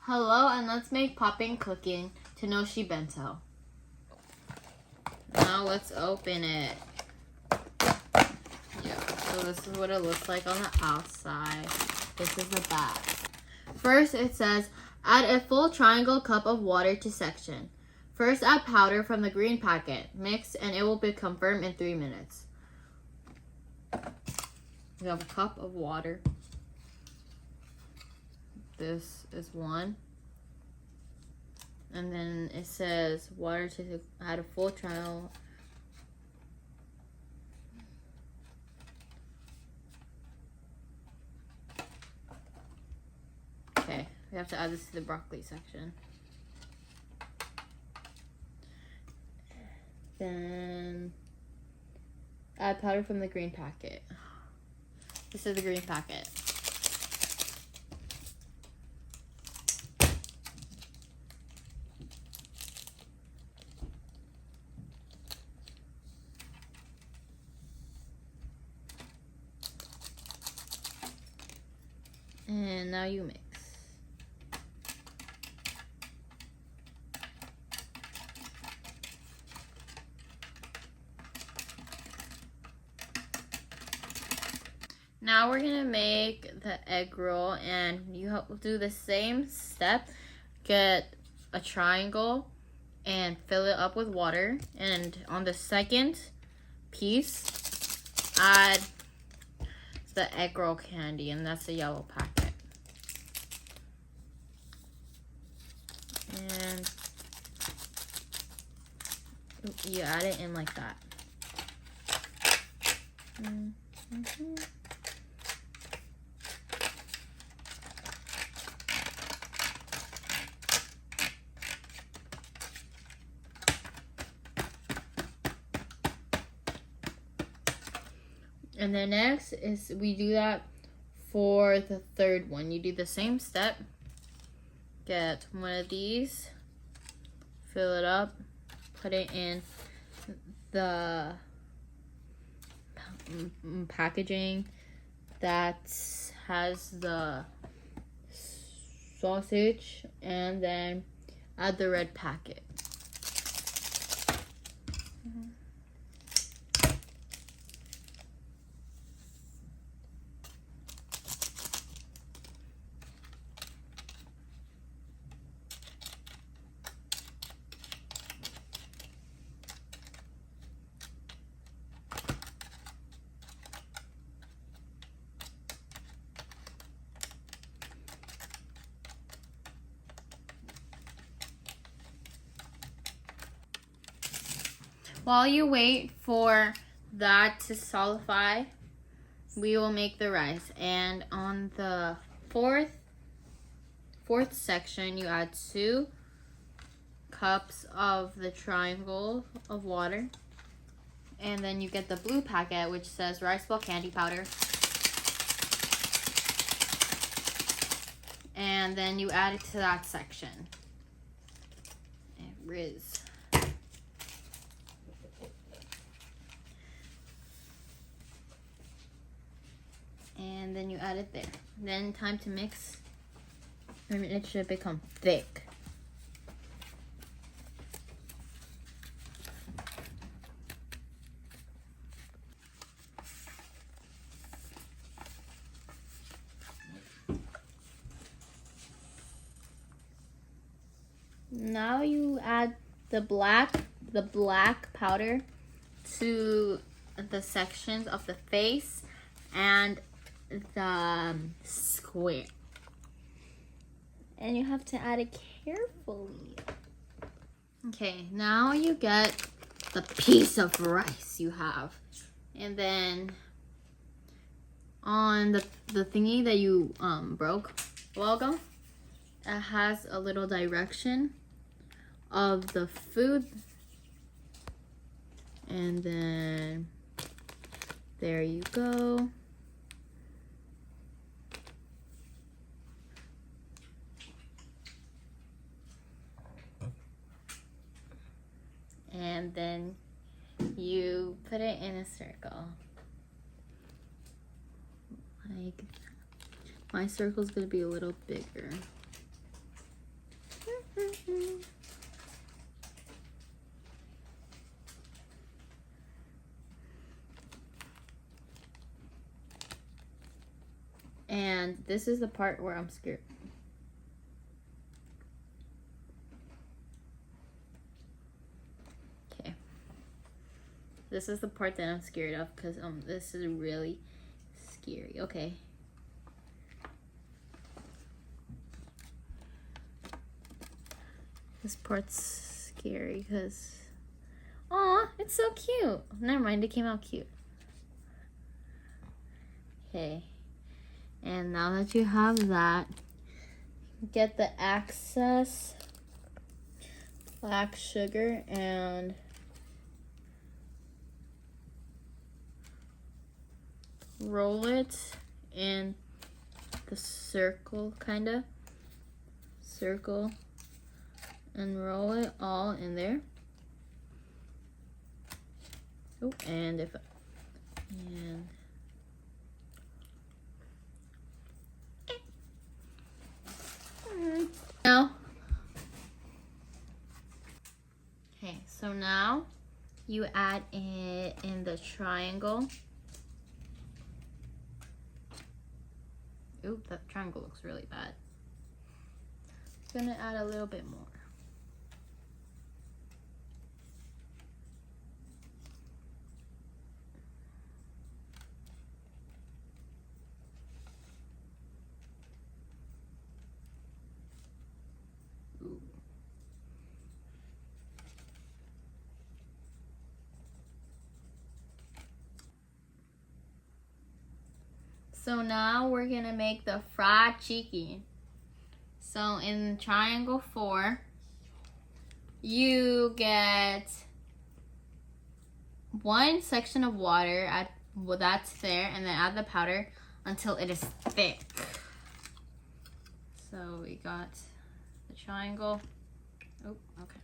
Hello, and let's make Popin Cookin Tanoshii Bento. Now let's open it. Yeah, so this is what it looks like on the outside. This is the back. First, it says, add a full triangle cup of water to section. First, add powder from the green packet. Mix, and it will become firm in 3 minutes. We have a cup of water. This is one. And then it says water to add a full triangle. Okay, we have to add this to the broccoli section. Then add powder from the green packet. This is the green packet. And now you mix. Now we're gonna make the egg roll, and you do the same step. Get a triangle and fill it up with water, and on the second piece, add the egg roll candy, and that's the yellow packet. And you add it in like that. And then next is we do that for the third one. You do the same step. Get one of these, fill it up, put it in the packaging that has the sausage, and then add the red packet. While you wait for that to solidify, we will make the rice. And on the fourth section, you add 2 cups of the triangle of water. And then you get the blue packet, which says rice ball candy powder. And then you add it to that section. And Riz. And then you add it there. Then time to mix. And it should become thick. Now you add the black powder to the sections of the face and the square, and you have to add it carefully. Okay, now you get the piece of rice you have, and then on the thingy that you broke logo, it has a little direction of the food, and then there you go. And then you put it in a circle. Like, my circle's gonna be a little bigger. this is the part where I'm scared. Okay. This is the part that I'm scared of because this is really scary. Okay. This part's scary because, aw, it's so cute. Never mind, it came out cute. Okay, and now that you have that, get the excess black sugar and roll it in the circle, kinda. Circle and roll it all in there. Oh, and now, okay, so now you add it in the triangle. Ooh, that triangle looks really bad. I'm gonna add a little bit more. Ooh. So now we're gonna make the fried chicken. So in triangle 4, you get 1 section of water, well, that's there, and then add the powder until it is thick. So we got the triangle. Oh, okay.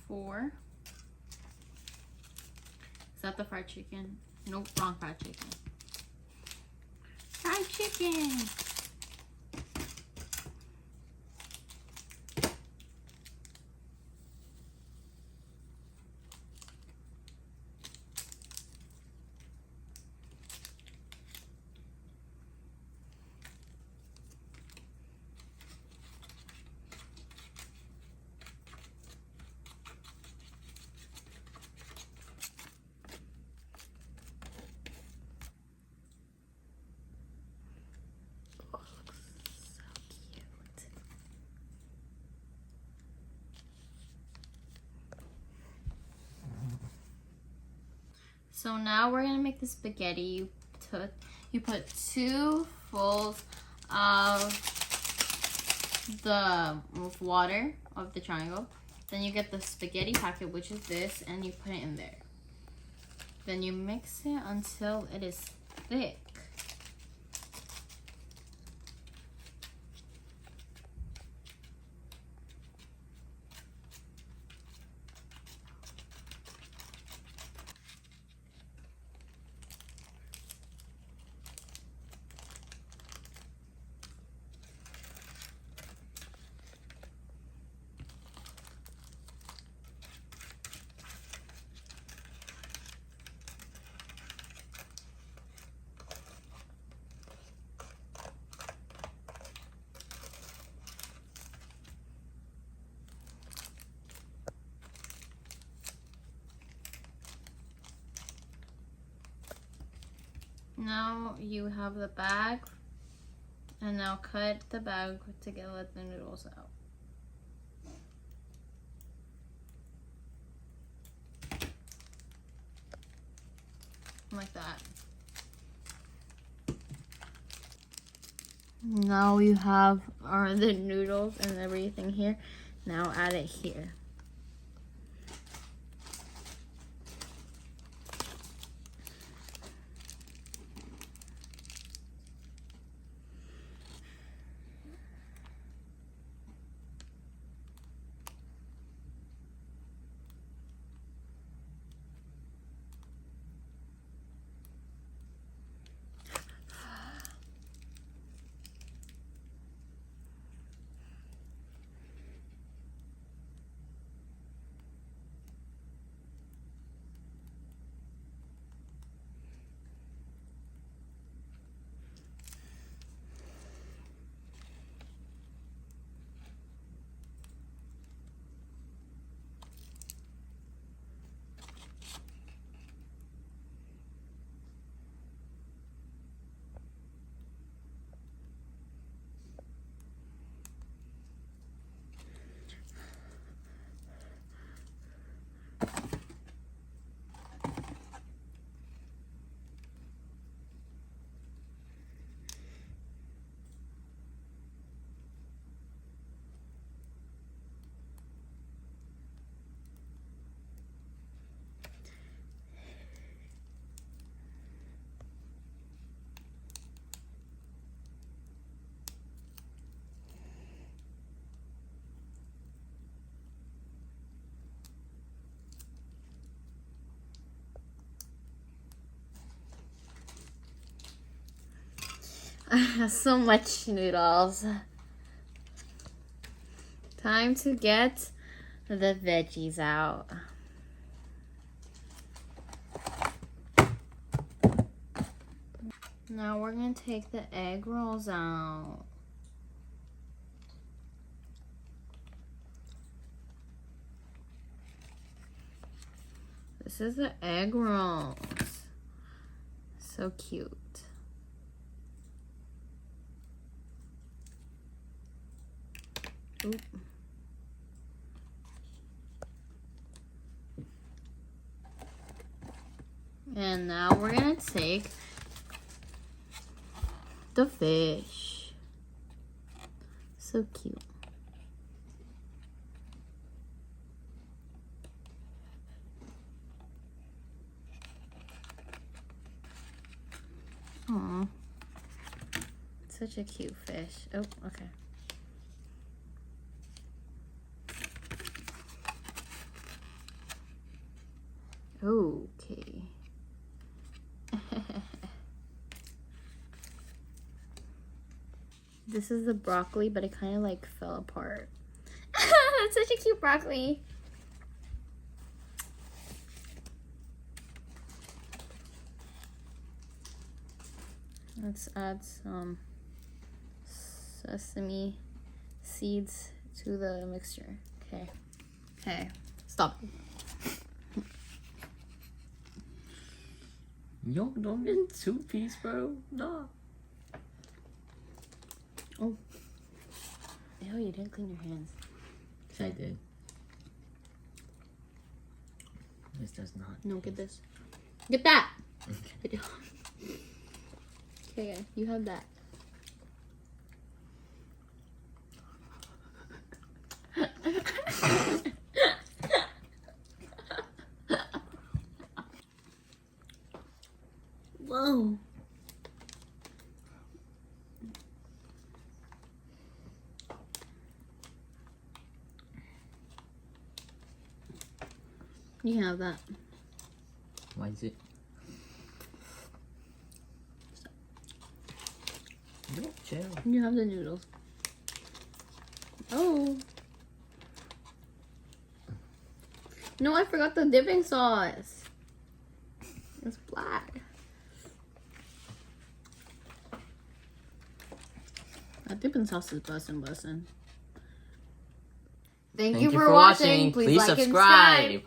4. Is that the fried chicken? Nope, wrong fried chicken. Fried chicken! So now we're gonna make the spaghetti. You put 2 fulls of the water of the triangle. Then you get the spaghetti packet, which is this, and you put it in there. Then you mix it until it is thick. Now you have the bag, and now cut the bag to let the noodles out. Like that. Now you have the noodles and everything here. Now add it here. So much noodles. Time to get the veggies out. Now we're gonna take the egg rolls out. This is the egg rolls. So cute. Oop. And now we're gonna take the fish. So cute. Aw. Such a cute fish. Oh, okay. Okay. This is the broccoli, but it kind of like fell apart. That's such a cute broccoli. Let's add some sesame seeds to the mixture. Okay. Okay. Stop. Yo, don't get 2-piece, bro. No. Oh. Ew, you didn't clean your hands. Yes, I did. This does not. No, get this. Get that! Okay. Okay, you have that. Whoa. You can have that. Why is it? No, chill. You have the noodles. Oh. No, I forgot the dipping sauce. It's black. That dipping sauce is bussin'. Thank you for watching. Please like and subscribe.